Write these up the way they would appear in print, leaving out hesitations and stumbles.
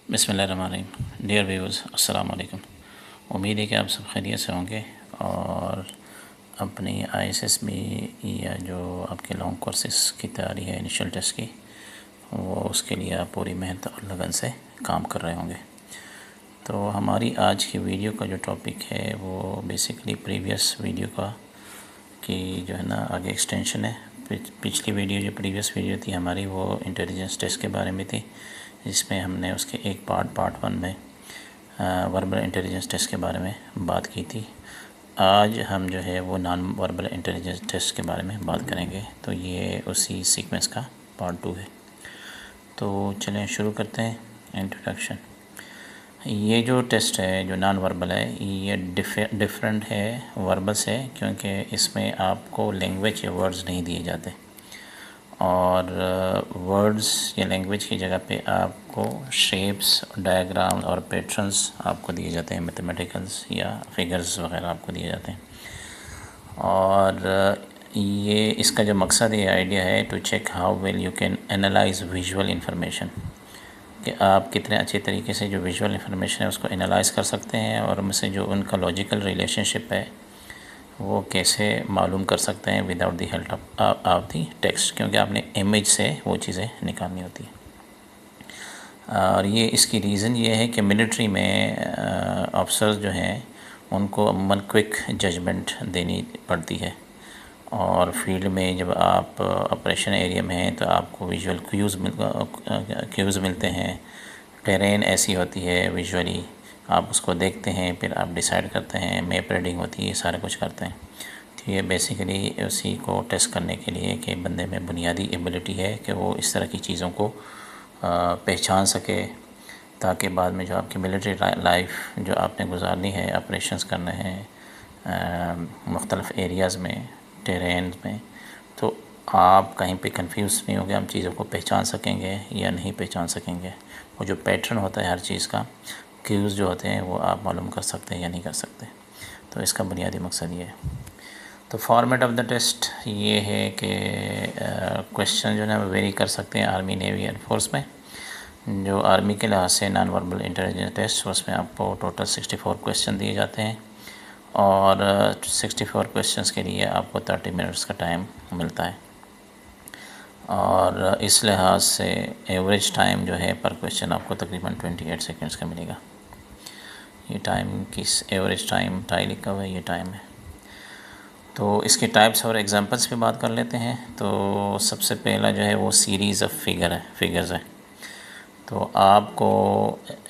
बिस्मिल्लाहिर्रहमानिर्रहीम। Dear viewers, अस्सलाम वालेकुम। उम्मीद है कि आप सब खैरियत से होंगे और अपनी ISSB या जो आपके लॉन्ग कोर्सेज़ की तैयारी है इनिशियल टेस्ट की, वो उसके लिए आप पूरी मेहनत और लगन से काम कर रहे होंगे। तो हमारी आज की वीडियो का जो टॉपिक है वो बेसिकली प्रीवियस वीडियो का की जो है ना आगे एक्सटेंशन है। पिछली वीडियो जो प्रीवियस वीडियो थी हमारी वो इंटेलिजेंस टेस्ट के बारे में थी, जिसमें हमने उसके एक पार्ट 1 में वर्बल इंटेलिजेंस टेस्ट के बारे में बात की थी। आज हम जो है वो नॉन वर्बल इंटेलिजेंस टेस्ट के बारे में बात करेंगे, तो ये उसी सीक्वेंस का पार्ट 2 है। तो चलें शुरू करते हैं। इंट्रोडक्शन। ये जो टेस्ट है जो नॉन वर्बल है ये डिफरेंट है वर्बल से, क्योंकि इसमें आपको लैंग्वेज या वर्ड्स नहीं दिए जाते और वर्ड्स या लैंग्वेज की जगह पे आपको शेप्स, डायग्राम और पैटर्न्स आपको दिए जाते हैं, मैथमेटिकल्स या फिगर्स वगैरह आपको दिए जाते हैं। और ये इसका जो मकसद ये आइडिया है to check how well you can analyse visual information, कि आप कितने अच्छे तरीके से जो विजुअल इंफॉर्मेशन है उसको एनालाइज कर सकते हैं और उनसे जो उनका लॉजिकल रिलेशनशिप है वो कैसे मालूम कर सकते हैं without the help of the text, क्योंकि आपने इमेज से वो चीज़ें निकालनी होती हैं। और ये इसकी रीज़न ये है कि मिलिट्री में ऑफिसर्स जो हैं उनको अमूमन क्विक जजमेंट देनी पड़ती है और फील्ड में जब आप ऑपरेशन एरिया में हैं तो आपको विजुअल क्यूज़ मिलते हैं। टेरेन ऐसी होती है, विजुअली आप उसको देखते हैं, फिर आप डिसाइड करते हैं, मैप रीडिंग होती है, सारा कुछ करते हैं। तो ये बेसिकली उसी को टेस्ट करने के लिए कि बंदे में बुनियादी एबिलिटी है कि वो इस तरह की चीज़ों को पहचान सके, ताकि बाद में जो आपकी मिलिट्री लाइफ जो आपने गुजारनी है, ऑपरेशंस करने हैं मुख्तलिफ़ एरियाज़ में, टेरेन में, तो आप कहीं पे कंफ्यूज नहीं होंगे, हम चीज़ों को पहचान सकेंगे या नहीं पहचान सकेंगे। वो जो पैटर्न होता है हर चीज़ का, क्यूज़ जो होते हैं वो आप मालूम कर सकते हैं या नहीं कर सकते। तो इसका बुनियादी मकसद ये है। तो फॉर्मेट ऑफ द टेस्ट ये है कि क्वेश्चन जो है ना वेरी कर सकते हैं आर्मी, नेवी, एयरफोर्स में। जो आर्मी के लिहाज से नॉन वर्बल इंटेलिजेंस टेस्ट, उसमें आपको टोटल 64 क्वेश्चन दिए जाते हैं और 64 क्वेश्चंस के लिए आपको 30 मिनट्स का टाइम मिलता है। और इस लिहाज से एवरेज टाइम जो है पर क्वेश्चन आपको तकरीबन 28 सेकंड्स का मिलेगा। ये टाइम किस एवरेज टाइम टाई लिखा हुआ है, ये टाइम है। तो इसके टाइप्स और एग्जांपल्स पे बात कर लेते हैं। तो सबसे पहला जो है वो सीरीज़ ऑफ फिगर्स है। तो आपको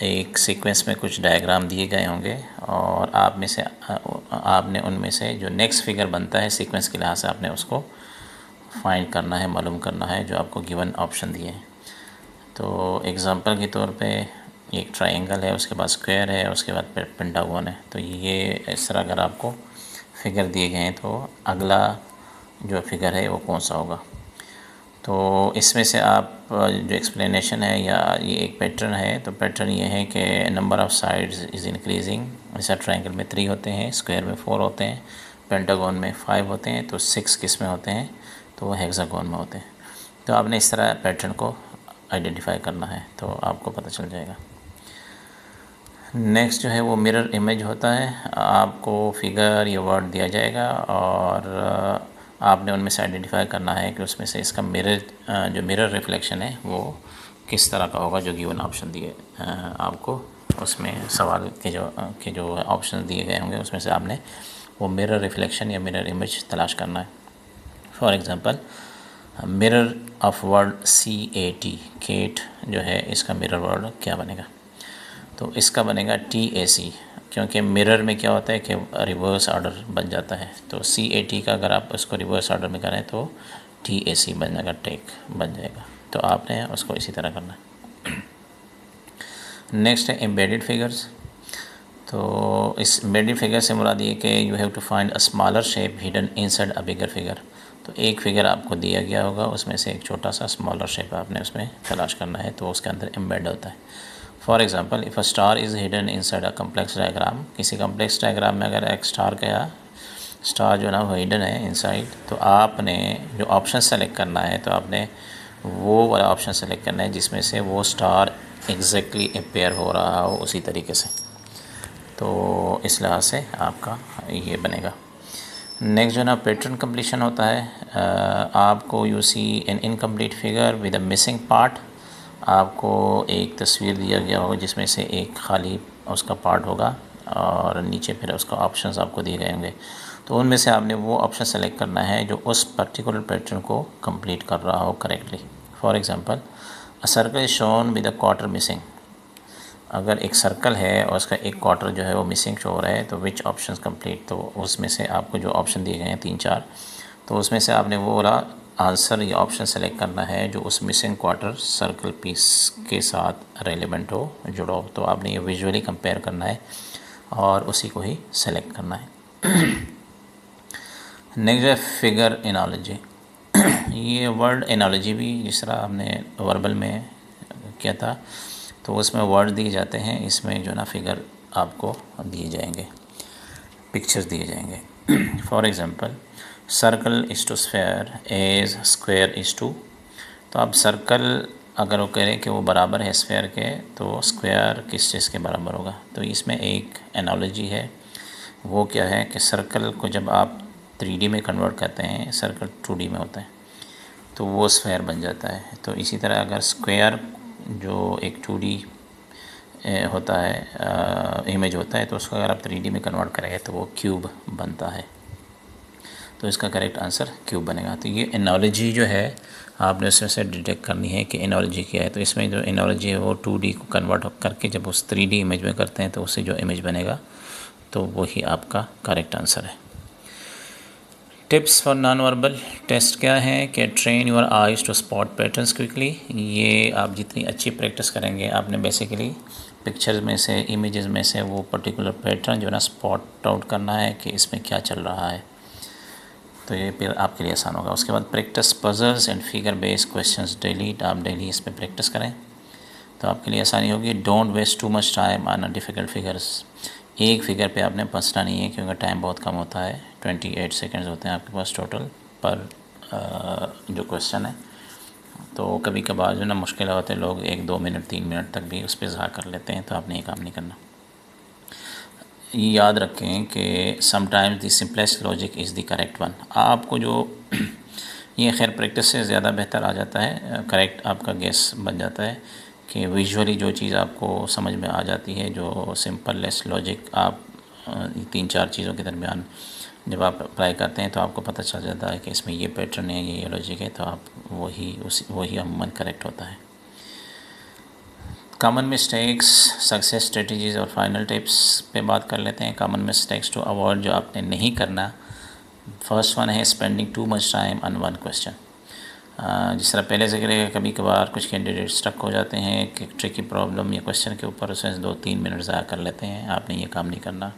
एक सीक्वेंस में कुछ डायग्राम दिए गए होंगे और आपने उनमें से जो नेक्स्ट फिगर बनता है सीक्वेंस के लिहाज से आपने उसको फाइंड करना है, मालूम करना है, जो आपको गिवन ऑप्शन दिए हैं। तो एग्ज़ाम्पल के तौर पे एक ट्रायंगल है, उसके बाद स्क्वायर है, उसके बाद पेंटागन है। तो ये इस तरह अगर आपको फिगर दिए गए हैं तो अगला जो फिगर है वो कौन सा होगा। तो इसमें से आप जो एक्सप्लेनेशन है या ये एक पैटर्न है, तो पैटर्न ये है कि number of sides is increasing. जैसा ट्रायंगल में 3 होते हैं, स्क्वायर में 4 होते हैं, पेंटागन में 5 होते हैं, तो 6 किस में होते हैं, तो हेक्सागन में होते हैं। तो आपने इस तरह पैटर्न को आइडेंटिफाई करना है तो आपको पता चल जाएगा। नेक्स्ट जो है वो मिरर इमेज होता है। आपको फिगर या वर्ड दिया जाएगा और आपने उनमें से आइडेंटिफाई करना है कि उसमें से इसका जो मिरर रिफ्लेक्शन है वो किस तरह का होगा, जो गिवन ऑप्शन दिए आपको उसमें सवाल के जो ऑप्शन दिए गए होंगे उसमें से आपने वो मिरर रिफ्लेक्शन या मिरर इमेज तलाश करना है। For example mirror of word CAT, cat जो है इसका मिरर वर्ड क्या बनेगा, तो इसका बनेगा TAC, क्योंकि मिरर में क्या होता है कि रिवर्स ऑर्डर बन जाता है। तो CAT का अगर आप उसको रिवर्स ऑर्डर में करें तो TAC बन जाएगा, टेक बन जाएगा। तो आपने उसको इसी तरह करना है। नेक्स्ट है एम्बेडेड फिगर्स। तो इस एम्बेडेड फिगर से मुराद ये कि you have to find a smaller shape hidden inside a bigger figure. तो एक फिगर आपको दिया गया होगा, उसमें से एक छोटा सा स्मॉलर शेप आपने उसमें तलाश करना है, तो उसके अंदर एम्बेड होता है। For example if a star is hidden inside a complex diagram, किसी कम्प्लेक्स डायग्राम में अगर एक स्टार जो है ना वो हिडन है इनसाइड, तो आपने जो ऑप्शन सेलेक्ट करना है, तो आपने वो वाला ऑप्शन सेलेक्ट करना है जिसमें से वो स्टार एग्जैक्टली अपेयर हो रहा हो उसी तरीके से। तो इस लिहाज से आपका ये बनेगा। नेक्स्ट जो है ना पैटर्न कंप्लीशन होता है। आपको you see an incomplete figure with a missing part. आपको एक तस्वीर दिया गया होगा जिसमें से एक खाली उसका पार्ट होगा और नीचे फिर उसका ऑप्शंस आपको दिए गए होंगे। तो उनमें से आपने वो ऑप्शन सेलेक्ट करना है जो उस पर्टिकुलर पैटर्न को कंप्लीट कर रहा हो correctly. For example a circle is shown with a quarter missing. अगर एक सर्कल है और उसका एक क्वार्टर जो है वो मिसिंग शो हो रहा है तो विच ऑप्शन कंप्लीट, तो उसमें से आपको जो ऑप्शन दिए गए हैं 3-4, तो उसमें से आपने वो वाला आंसर या ऑप्शन सेलेक्ट करना है जो उस मिसिंग क्वार्टर सर्कल पीस के साथ रेलेवेंट हो, जुड़ा हो। तो आपने ये विजुअली कंपेयर करना है और उसी को ही सेलेक्ट करना है। नेक्स्ट है फिगर एनालॉजी। ये वर्ड एनालॉजी भी जिस तरह हमने वर्बल में किया था तो उसमें वर्ड दिए जाते हैं, इसमें जो ना फिगर आपको दिए जाएंगे, पिक्चर्स दिए जाएंगे। For example circle is to sphere as square is to. तो अब सर्कल अगर वो करें कि वो बराबर है स्फेयर के, तो स्क्वायर किस चीज़ के बराबर होगा। तो इसमें एक एनालॉजी है, वो क्या है कि सर्कल को जब आप 3D में कन्वर्ट करते हैं, सर्कल 2D में होता है तो वो स्फेयर बन जाता है। तो इसी तरह अगर स्क्वायर जो एक 2D होता है इमेज होता है, तो उसको अगर आप 3D में कन्वर्ट करेंगे तो वो क्यूब बनता है। तो इसका करेक्ट आंसर क्यूब बनेगा। तो ये एनालॉजी जो है आपने उसमें से डिटेक्ट करनी है कि एनालॉजी क्या है। तो इसमें जो एनालॉजी है वो 2D को कन्वर्ट करके जब उस 3D इमेज में करते हैं तो उससे जो इमेज बनेगा तो वही आपका करेक्ट आंसर है। Tips for non verbal test क्या है कि train your eyes to spot patterns quickly. ये आप जितनी अच्छी प्रैक्टिस करेंगे, आपने बेसिकली पिक्चर्स में से, इमेजेस में से वो पर्टिकुलर पैटर्न जो है ना स्पॉट आउट करना है कि इसमें क्या चल रहा है, तो ये फिर आपके लिए आसान होगा। उसके बाद practise puzzles and figure based questions daily. आप डेली इस पर प्रैक्टिस करें तो आपके लिए आसानी होगी। Don't waste too much time on difficult figures. एक फ़िगर पे आपने फंसना नहीं है क्योंकि टाइम बहुत कम होता है, 28 सेकंड्स होते हैं आपके पास टोटल पर जो क्वेश्चन है। तो कभी कभार जो ना मुश्किल होते हैं, लोग 1-2 मिनट 3 मिनट तक भी उस पर ज़ाया कर लेते हैं, तो आपने ये काम नहीं करना। ये याद रखें कि sometimes the simplest logic is the correct one. आपको जो ये खैर प्रैक्टिस से ज़्यादा बेहतर आ जाता है, करेक्ट आपका गेस बन जाता है कि विजुअली जो चीज़ आपको समझ में आ जाती है, जो सिंपलेस्ट लॉजिक आप 3-4 चीज़ों के दरमियान जब आप अप्लाई करते हैं तो आपको पता चल जाता है कि इसमें ये पैटर्न है, ये लॉजिक है, तो आप वही अमूमन करेक्ट होता है। कॉमन मिस्टेक्स, सक्सेस स्ट्रेटजीज़ और फाइनल टिप्स पे बात कर लेते हैं। कॉमन मिस्टेक्स टू अवॉइड जो आपने नहीं करना। फर्स्ट वन है spending to much time on one question. जिस तरह पहले जिक्र है, कभी कभार कुछ कैंडिडेट स्टक हो जाते हैं कि ट्रिकी प्रॉब्लम या क्वेश्चन के ऊपर उसे 2-3 मिनट ज़ाया कर लेते हैं। आपने ये काम नहीं करना,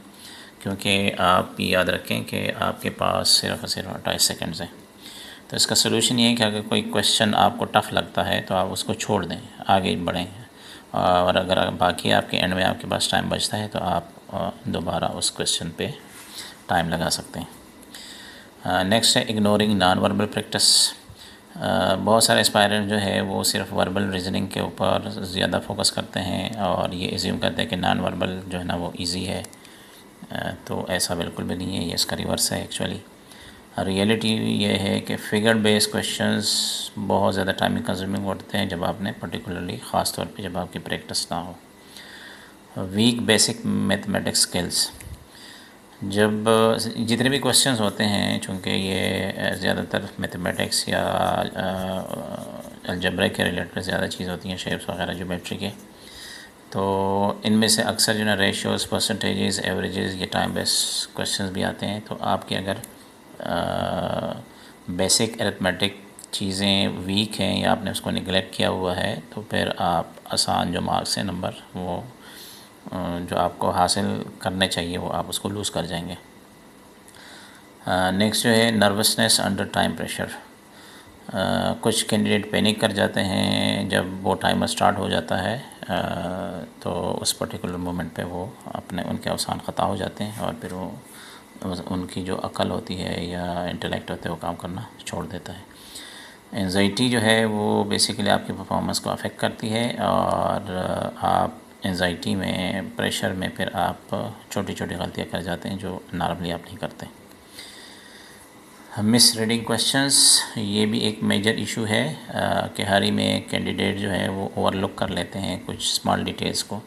क्योंकि आप याद रखें कि आपके पास सिर्फ और सिर्फ 28 सेकंड्स हैं। तो इसका सोल्यूशन ये है कि अगर कोई क्वेश्चन आपको टफ़ लगता है तो आप उसको छोड़ दें, आगे बढ़ें, और अगर बाकी आपके एंड में आपके पास टाइम बचता है तो आप दोबारा उस क्वेश्चन पे टाइम लगा सकते हैं। नेक्स्ट है इग्नोरिंग नॉन वर्बल प्रैक्टिस। बहुत सारे एस्पायरेंट जो है वो सिर्फ वर्बल रीजनिंग के ऊपर ज़्यादा फोकस करते हैं और ये एज्यूम करते हैं कि नॉन वर्बल जो है ना वो इजी है। तो ऐसा बिल्कुल भी नहीं है, ये इसका रिवर्स है एक्चुअली। रियलिटी ये है कि फिगर बेस्ड क्वेश्चंस बहुत ज़्यादा टाइम कंज्यूमिंग होते हैं जब आपने पर्टिकुलरली ख़ास तौर पे जब आपकी प्रैक्टिस ना हो। Weak basic mathematics skills. जब जितने भी क्वेश्चंस होते हैं, चूँकि ये ज़्यादातर मैथमेटिक्स या अलजेब्रा के रिलेटेड ज़्यादा चीज़ होती हैं, शेप्स वगैरह ज्योमेट्री के, तो इनमें से अक्सर जो ना रेशियोज़, परसेंटेजेस, एवरेजेस, ये टाइम बेस्ड क्वेश्चंस भी आते हैं। तो आपके अगर बेसिक अरिथमेटिक चीज़ें वीक हैं या आपने उसको निगलेक्ट किया हुआ है, तो फिर आप आसान जो मार्क्स हैं, नंबर, वो जो आपको हासिल करने चाहिए वो आप उसको लूज़ कर जाएंगे। नेक्स्ट जो है नर्वसनेस अंडर टाइम प्रेशर। कुछ कैंडिडेट पैनिक कर जाते हैं जब वो टाइमर स्टार्ट हो जाता है, तो उस पर्टिकुलर मोमेंट पे वो उनके अवसान ख़ता हो जाते हैं और फिर वो उनकी जो अकल होती है या इंटेलेक्ट होता है वो काम करना छोड़ देता है। एंजाइटी जो है वो बेसिकली आपकी परफॉर्मेंस को अफेक्ट करती है, और आप एंजाइटी में, प्रेशर में फिर आप छोटी छोटी गलतियां कर जाते हैं जो नॉर्मली आप नहीं करते। मिस रीडिंग क्वेश्चंस, ये भी एक मेजर इशू है कि हाल ही में कैंडिडेट जो है वो ओवरलुक कर लेते हैं कुछ स्मॉल डिटेल्स को,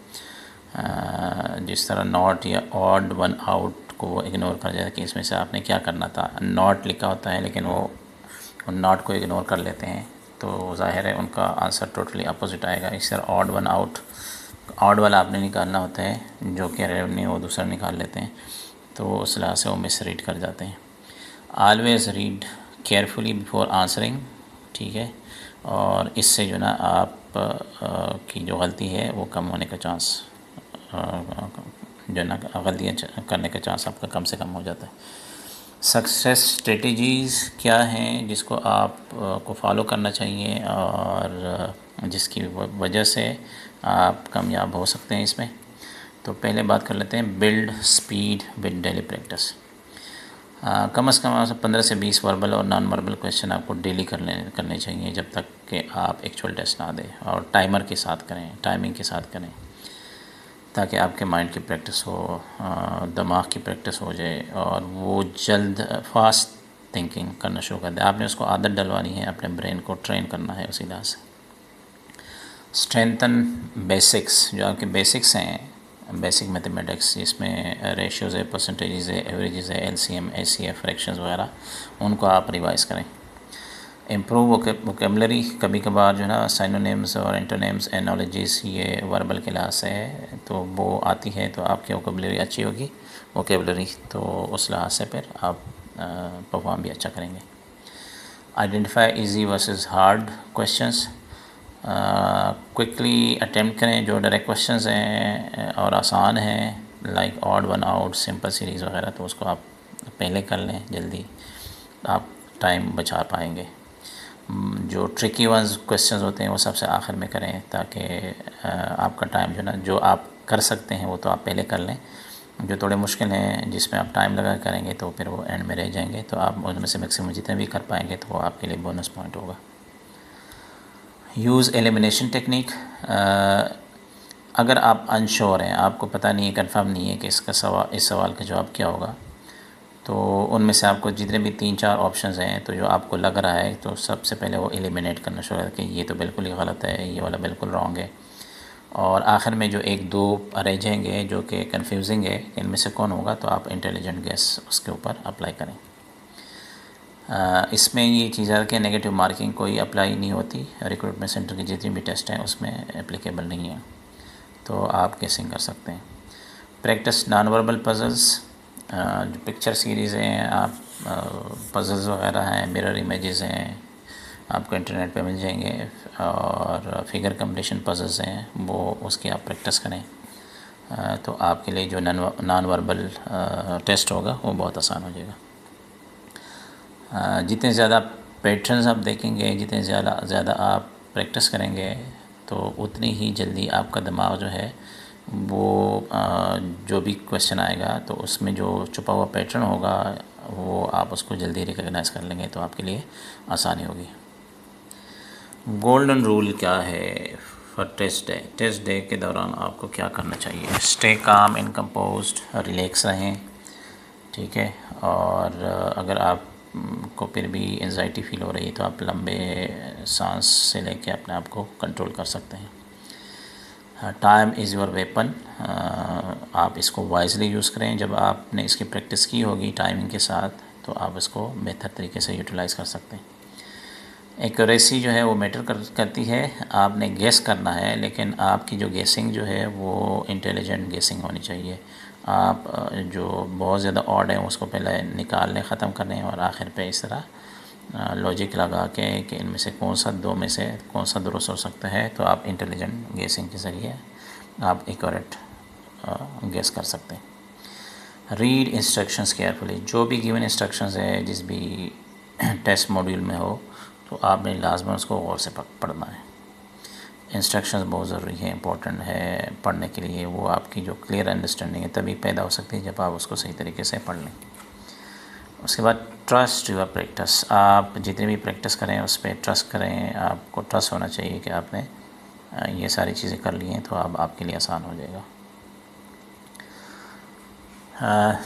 जिस तरह नॉट या ऑड वन आउट को वो इग्नोर कर जाता है कि इसमें से आपने क्या करना था। नॉट लिखा होता है लेकिन वो नॉट को इग्नोर कर लेते हैं, तो ज़ाहिर है उनका आंसर टोटली अपोजिट आएगा। इस तरह ऑड वन आउट, ऑड वाला आपने निकालना होता है जो कि रेवन्यू वो दूसरा निकाल लेते हैं, तो उस लिहाज से वो मिस रीड कर जाते हैं। Always read carefully before answering, ठीक है, और इससे जो ना आप की जो गलती है वो कम होने का चांस, जो ना गलतियाँ करने का चांस आपका कम से कम हो जाता है। सक्सेस स्ट्रेटजीज़ क्या हैं जिसको आप को फॉलो करना चाहिए और जिसकी वजह से आप कामयाब हो सकते हैं इसमें। तो पहले बात कर लेते हैं build speed with daily practice. कम से कम 15 से 20 वर्बल और नॉन वर्बल क्वेश्चन आपको डेली करने चाहिए जब तक कि आप एक्चुअल टेस्ट ना दें, और टाइमर के साथ करें, टाइमिंग के साथ करें, ताकि आपके माइंड की प्रैक्टिस हो, दिमाग की प्रैक्टिस हो जाए और वो जल्द फास्ट थिंकिंग करना शुरू कर दे। आपने उसको आदत डलवानी है, अपने ब्रेन को ट्रेन करना है उसी लिहाज से। स्ट्रेंथन बेसिक्स, जो आपके बेसिक्स हैं, बेसिक मैथमेटिक्स जिसमें रेशियोज़ है, परसेंटेजेस है, एवरेजेस है, एलसीएम, एचसीएफ, फ्रैक्शंस वगैरह, उनको आप रिवाइज़ करें। इम्प्रूव वोकेबलरी, कभी कभार जो है ना साइनोनिम्स और एंटोनिम्स, एनोलॉजीज़, ये वर्बल के लिहाज से है तो वो आती है तो आपकी वोकेबलरी अच्छी होगी, वोकेबलरी तो उस लिहाज से फिर आप परफॉर्म भी अच्छा करेंगे। Identify easy versus hard questions, quickly attempt करें जो डायरेक्ट क्वेश्चंस हैं और आसान हैं, like odd one out, simple series वगैरह, तो उसको आप पहले कर लें जल्दी, आप टाइम बचा पाएंगे। जो ट्रिकी वंस क्वेश्चंस होते हैं वो सबसे आखिर में करें, ताकि आपका टाइम जो ना, जो आप कर सकते हैं वो तो आप पहले कर लें, जो थोड़े मुश्किल हैं जिसमें आप टाइम लगा करेंगे तो फिर वो एंड में रह जाएंगे, तो आप उनमें से मैक्सिमम जितने भी कर पाएंगे तो वो आपके लिए बोनस पॉइंट होगा। यूज़ एलिमिनेशन टेक्निक, अगर आप अनश्योर हैं, आपको पता नहीं है, कंफर्म नहीं है कि इस सवाल का जवाब क्या होगा, तो उनमें से आपको जितने भी 3-4 ऑप्शंस हैं, तो जो आपको लग रहा है तो सबसे पहले वो एलिमिनेट करना शुरू करें कि ये तो बिल्कुल ही गलत है, ये वाला बिल्कुल रॉन्ग है, और आखिर में जो 1-2 रह जाएंगे जो कि कंफ्यूजिंग है, इनमें से कौन होगा, तो आप इंटेलिजेंट गेस उसके ऊपर अप्लाई करें। इसमें ये चीज़ है कि नेगेटिव मार्किंग कोई अप्लाई नहीं होती, रिक्रूटमेंट सेंटर की जितनी भी टेस्ट हैं उसमें एप्लीकेबल नहीं है, तो आप गेसिंग कर सकते हैं। प्रैक्टिस नॉन वर्बल पजल्स, जो पिक्चर सीरीज़ हैं, आप पजल्स वगैरह हैं, मिरर इमेजेस हैं, आपको इंटरनेट पे मिल जाएंगे, और फिगर कम्पटीशन पजल्स हैं वो उसकी आप प्रैक्टिस करें, तो आपके लिए जो नॉन वर्बल टेस्ट होगा वो बहुत आसान हो जाएगा। जितने ज़्यादा पैटर्न्स आप देखेंगे, जितने ज़्यादा आप प्रैक्टिस करेंगे, तो उतनी ही जल्दी आपका दिमाग जो है वो जो भी क्वेश्चन आएगा तो उसमें जो छुपा हुआ पैटर्न होगा वो आप उसको जल्दी रिकग्नाइज़ कर लेंगे, तो आपके लिए आसानी होगी। गोल्डन रूल क्या है for test day? Test day के दौरान आपको क्या करना चाहिए? Stay calm and composed, relax रहें, ठीक है, और अगर आप को फिर भी एंजाइटी फ़ील हो रही है तो आप लंबे सांस से लेके अपने आप को कंट्रोल कर सकते हैं। टाइम इज़ योर वेपन, आप इसको वाइजली यूज़ करें। जब आपने इसकी प्रैक्टिस की होगी टाइमिंग के साथ तो आप इसको बेहतर तरीके से यूटिलाइज़ कर सकते हैं। एक्यूरेसी जो है वो मैटर करती है, आपने गेस करना है, लेकिन आपकी जो गेसिंग जो है वो इंटेलिजेंट गेसिंग होनी चाहिए। आप जो बहुत ज़्यादा ऑड है उसको पहले निकालने ख़त्म करने और आखिर पे इस तरह लॉजिक लगा के कि इनमें से कौन सा दो में से कौन सा दुरुस्त हो सकता है, तो आप इंटेलिजेंट गेसिंग के ज़रिए आप एक्यूरेट गेस कर सकते हैं। रीड इंस्ट्रक्शंस केयरफुली, जो भी गिवन इंस्ट्रक्शंस है जिस भी टेस्ट मॉड्यूल में हो तो आपने लाजमन उसको गौर से पढ़ना है। इंस्ट्रक्शंस बहुत ज़रूरी है, इंपॉर्टेंट है पढ़ने के लिए। वो आपकी जो क्लियर अंडरस्टैंडिंग है तभी पैदा हो सकती है जब आप उसको सही तरीके से पढ़ लें। उसके बाद ट्रस्ट योर प्रैक्टिस, आप जितनी भी प्रैक्टिस करें उस पर ट्रस्ट करें, आपको ट्रस्ट होना चाहिए कि आपने ये सारी चीज़ें कर ली हैं, तो अब आपके लिए आसान हो जाएगा।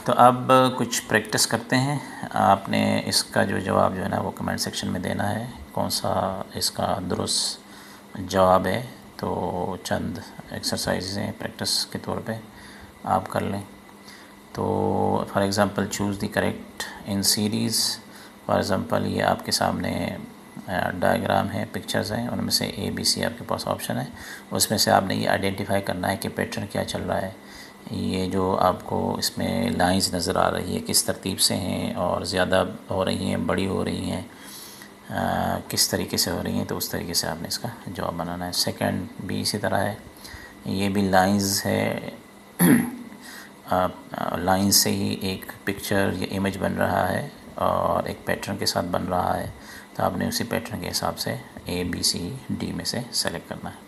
तो अब कुछ प्रैक्टिस करते हैं। आपने इसका जो जवाब जो है ना वो कमेंट सेक्शन में देना है, कौन सा इसका दुरुस्त जवाब है। तो चंद एक्सरसाइज हैं प्रैक्टिस के तौर पे आप कर लें। तो for example choose the correct in series. For example ये आपके सामने डायग्राम है, पिक्चर्स हैं, उनमें से ABC आपके पास ऑप्शन है। उसमें से आपने ये आइडेंटिफाई करना है कि पैटर्न क्या चल रहा है। ये जो आपको इसमें लाइंस नज़र आ रही है किस तरतीब से हैं और ज़्यादा हो रही हैं, बड़ी हो रही हैं, किस तरीके से हो रही हैं, तो उस तरीके से आपने इसका जवाब बनाना है। सेकंड भी इसी तरह है, ये भी लाइंस है, लाइन से ही एक पिक्चर या इमेज बन रहा है और एक पैटर्न के साथ बन रहा है, तो आपने उसी पैटर्न के हिसाब से ABCD में से सेलेक्ट करना है।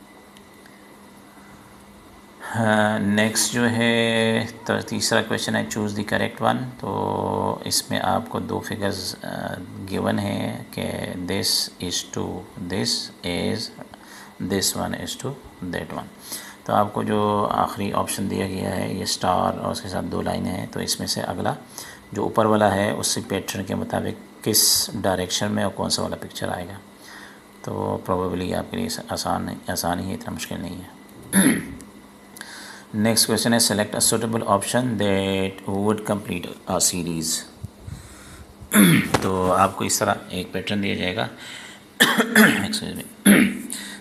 नेक्स्ट जो है तो तीसरा क्वेश्चन है चूज़ द करेक्ट वन। तो इसमें आपको 2 फिगर्स गिवन है कि this is to this is this one is to that one. तो आपको जो आखिरी ऑप्शन दिया गया है ये स्टार और उसके साथ 2 लाइनें हैं, तो इसमें से अगला जो ऊपर वाला है उसी पैटर्न के मुताबिक किस डायरेक्शन में और कौन सा वाला पिक्चर आएगा। तो प्रोबेबली आपके लिए आसान ही है, इतना मुश्किल नहीं है। नेक्स्ट क्वेश्चन है select a suitable option that would complete a series. तो आपको इस तरह एक पैटर्न दिया जाएगा। Excuse me.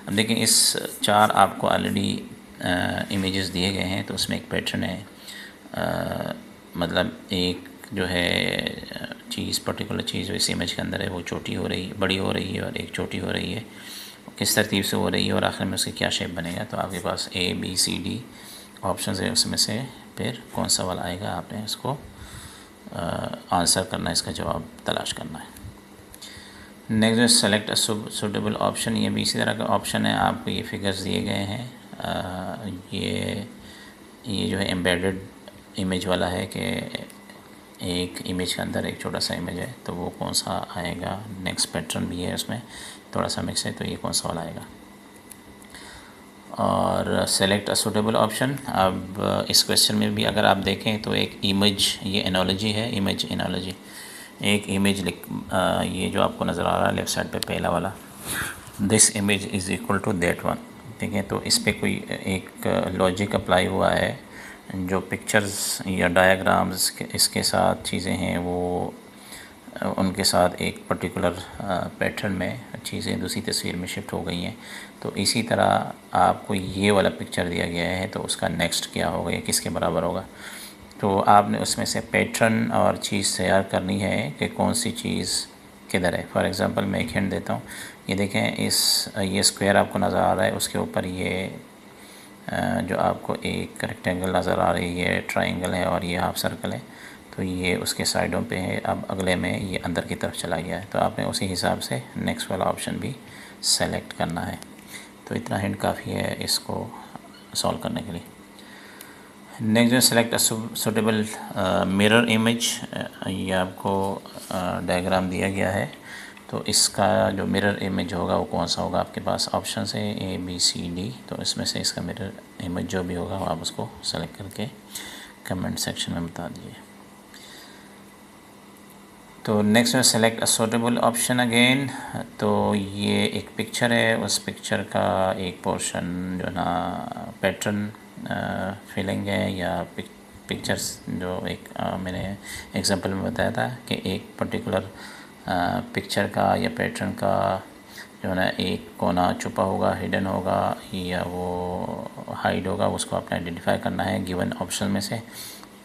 अब देखें इस 4 आपको ऑलरेडी इमेजेस दिए गए हैं, तो उसमें एक पैटर्न है, मतलब एक जो है चीज़ पर्टिकुलर चीज़ इस इमेज के अंदर है वो छोटी हो रही बड़ी हो रही है और एक छोटी हो रही है, किस तरतीब से हो रही है और आखिर में उसकी क्या शेप बनेगा। तो आपके पास ABCD ऑप्शन है, उसमें से फिर कौन सा वाला आएगा आपने इसको आंसर करना है, इसका जवाब तलाश करना है। नेक्स्ट है सेलेक्ट अ सूटेबल ऑप्शन। ये भी इसी तरह का ऑप्शन है, आपको ये फिगर्स दिए गए हैं। ये जो है एम्बेडेड इमेज वाला है कि एक इमेज के अंदर एक छोटा सा इमेज है, तो वो कौन सा आएगा। नेक्स्ट पैटर्न भी है, उसमें थोड़ा सा मिक्स है, तो ये कौन सा वाला आएगा। और सेलेक्ट अ सूटेबल ऑप्शन। अब इस क्वेश्चन में भी अगर आप देखें तो एक इमेज, ये एनोलॉजी है, इमेज एनोलॉजी। एक इमेज ये जो आपको नज़र आ रहा है लेफ़्ट साइड पे पहला वाला, this image is equal to that one. ठीक है, तो इस पर कोई एक लॉजिक अप्लाई हुआ है, जो पिक्चर्स या डायग्राम्स इसके साथ चीज़ें हैं वो उनके साथ एक पर्टिकुलर पैटर्न में चीज़ें दूसरी तस्वीर में शिफ्ट हो गई हैं। तो इसी तरह आपको ये वाला पिक्चर दिया गया है, तो उसका नेक्स्ट क्या होगा, ये किसके बराबर होगा। तो आपने उसमें से पैटर्न और चीज़ तैयार करनी है कि कौन सी चीज़ किधर है। फॉर एग्ज़ाम्पल मैं एक हिंट देता हूँ, ये देखें ये स्क्वायर आपको नज़र आ रहा है, उसके ऊपर ये जो आपको एक रेक्टेंगल नज़र आ रही है, ट्रायंगल है और ये हाफ सर्कल है, तो ये उसके साइडों पे है। अब अगले में ये अंदर की तरफ चला गया है, तो आपने उसी हिसाब से नेक्स्ट वाला ऑप्शन भी सेलेक्ट करना है। तो इतना हिंट काफ़ी है इसको सॉल्व करने के लिए। नेक्स्ट जो सेलेक्ट सूटेबल मिरर इमेज, ये आपको डायग्राम दिया गया है, तो इसका जो मिरर इमेज होगा वो कौन सा होगा। आपके पास ऑप्शन है ABCD, तो इसमें से इसका मिरर इमेज जो भी होगा वो आप उसको सेलेक्ट करके कमेंट सेक्शन में बता दीजिए। तो नेक्स्ट में select a suitable option again. तो ये एक पिक्चर है, उस पिक्चर का एक पोर्शन जो ना पैटर्न फिलिंग है या पिक्चर्स जो एक मैंने एग्जांपल में बताया था कि एक पर्टिकुलर पिक्चर का या पैटर्न का जो है ना एक कोना छुपा होगा, हिडन होगा या वो हाइड होगा, उसको आपने आइडेंटिफाई करना है गिवन ऑप्शन में से।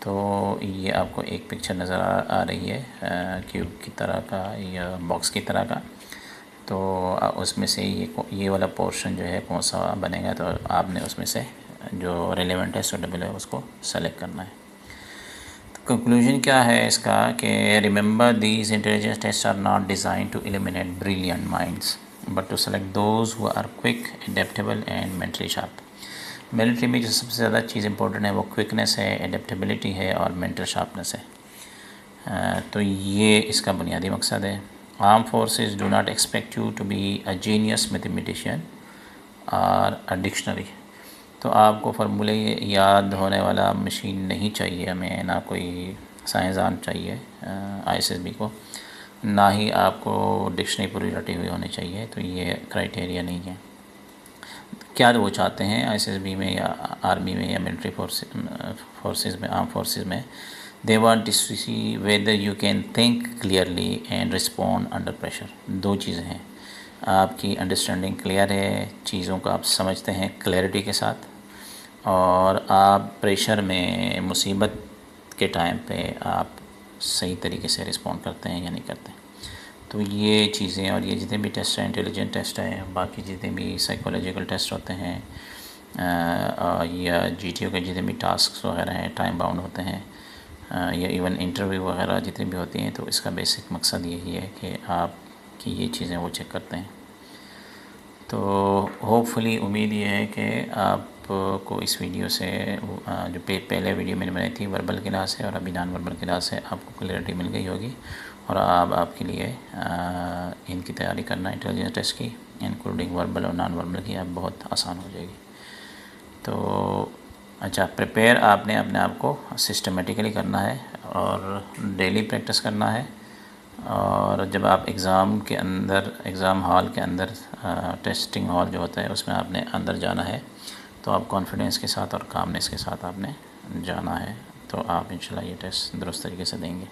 तो ये आपको एक पिक्चर नज़र आ रही है क्यूब की तरह का या बॉक्स की तरह का, तो उसमें से ये वाला पोर्शन जो है कौन सा बनेगा, तो आपने उसमें से जो रेलेवेंट है, सूटेबल है, उसको सेलेक्ट करना है। तो कंक्लूजन क्या है इसका कि remember these intelligence test are not designed to eliminate brilliant minds but to select those who are quick, adaptable and mentally sharp. Military में जो सबसे ज़्यादा चीज़ इंपॉर्टेंट है वो क्विकनेस है, एडेप्टेबिलिटी है और मेंटल शार्पनेस है। तो ये इसका बुनियादी मकसद है। Arm forces do not expect you to be a genius mathematician और अ डिक्शनरी। तो आपको फार्मूले याद होने वाला मशीन नहीं चाहिए हमें, ना कोई साइंसदान चाहिए आईएसएसबी को, ना ही आपको डिक्शनरी पूरी रटी हुई होनी चाहिए। तो ये क्राइटेरिया नहीं है। क्या वो चाहते हैं आईएसएसबी में या आर्मी में या मिलिट्री फोर्सेस में, आर्म फोर्सेस में, they want to see whether you can think clearly and respond under pressure. दो चीज़ें हैं, आपकी अंडरस्टैंडिंग क्लियर है, चीज़ों को आप समझते हैं क्लैरिटी के साथ, और आप प्रेशर में, मुसीबत के टाइम पे आप सही तरीके से रिस्पॉन्ड करते हैं या नहीं करते। तो ये चीज़ें, और ये जितने भी टेस्ट हैं, इंटेलिजेंट टेस्ट हैं, बाकी जितने भी साइकोलॉजिकल टेस्ट होते हैं या जीटीओ के जितने भी टास्क वगैरह हैं टाइम बाउंड होते हैं, या इवन इंटरव्यू वगैरह जितनी भी होती हैं, तो इसका बेसिक मकसद यही है कि आपकी ये चीज़ें वो चेक करते हैं। तो होपफुली उम्मीद ये है कि आपको इस वीडियो से जो पहले वीडियो मैंने बनाई थी वर्बल क्लास से और अभी नॉन वर्बल क्लास से, आपको क्लैरिटी मिल गई होगी, और आपके लिए इनकी तैयारी करना इंटेलिजेंस टेस्ट की, इंक्लूडिंग वर्बल और नॉन वर्बल की, अब बहुत आसान हो जाएगी। तो अच्छा, प्रिपेयर आपने अपने आप को सिस्टमेटिकली करना है और डेली प्रैक्टिस करना है। और जब आप एग्ज़ाम के अंदर, एग्ज़ाम हॉल के अंदर, टेस्टिंग हॉल जो होता है उसमें आपने अंदर जाना है, तो आप कॉन्फिडेंस के साथ और कामनेस के साथ आपने जाना है, तो आप इंशाल्लाह ये टेस्ट दुरुस्त तरीके से देंगे।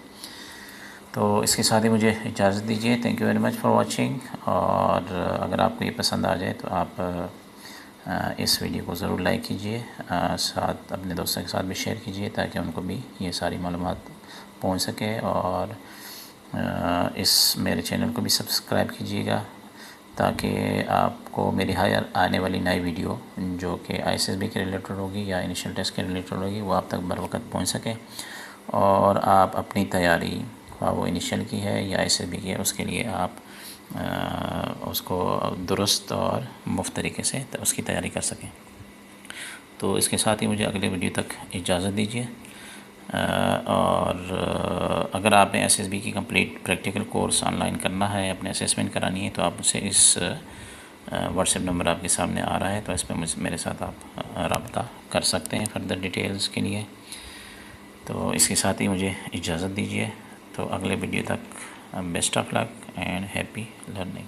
तो इसके साथ ही मुझे इजाज़त दीजिए। Thank you very much for watching. और अगर आपको ये पसंद आ जाए तो आप इस वीडियो को ज़रूर लाइक कीजिए, साथ अपने दोस्तों के साथ भी शेयर कीजिए, ताकि उनको भी ये सारी मालूमात पहुंच सके। और इस मेरे चैनल को भी सब्सक्राइब कीजिएगा, ताकि आपको मेरी हर आने वाली नई वीडियो जो कि आईएसएसबी के रिलेटेड होगी या इनिशियल टेस्ट के रिलेटेड होगी, वो आप तक बर वक्त पहुँच सके, और आप अपनी तैयारी, वो इनिशियल की है या आईएसएसबी की है, उसके लिए आप उसको दुरुस्त और मुफ्त तरीके से उसकी तैयारी कर सकें। तो इसके साथ ही मुझे अगले वीडियो तक इजाज़त दीजिए। और अगर आपने एसएसबी की कंप्लीट प्रैक्टिकल कोर्स ऑनलाइन करना है, अपने असेसमेंट करानी है, तो आप मुझसे इस व्हाट्सएप नंबर आपके सामने आ रहा है, तो इस पर मेरे साथ आप रब्ता कर सकते हैं फर्दर डिटेल्स के लिए। तो इसके साथ ही मुझे इजाज़त दीजिए। तो अगले वीडियो तक best of luck and happy learning.